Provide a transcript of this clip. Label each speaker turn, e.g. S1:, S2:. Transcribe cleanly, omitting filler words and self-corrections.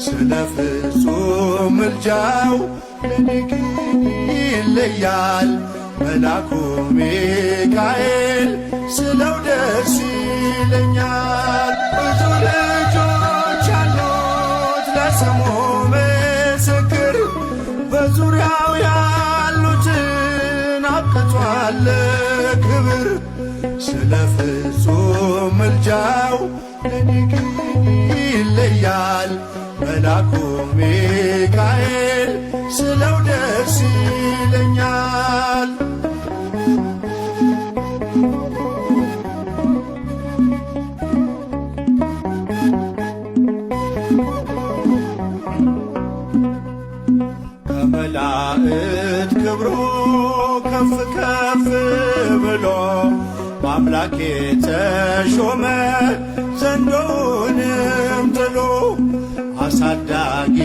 S1: ስለ ፍጹም ምልጃው ለኔ ግን ይለያል። መልአኩ ሚካኤል ስለው ደስ ይለኛል። ብዙ ልጆች አሉት ለስሙ ምስክር፣ በዙሪያው ያሉትን አብቅቷል ክብር። ስለ ፍጹም ምልጃው ለኔ ግን ይለያል። መልአኩ ሚካኤል ስለው ደስ ይለኛል። ከመላእክት ክብሩ ከፍ ከፍ ብሎ በአምላክ የተሾመ ዘንዶውንም ጥሎ አሳዳጊ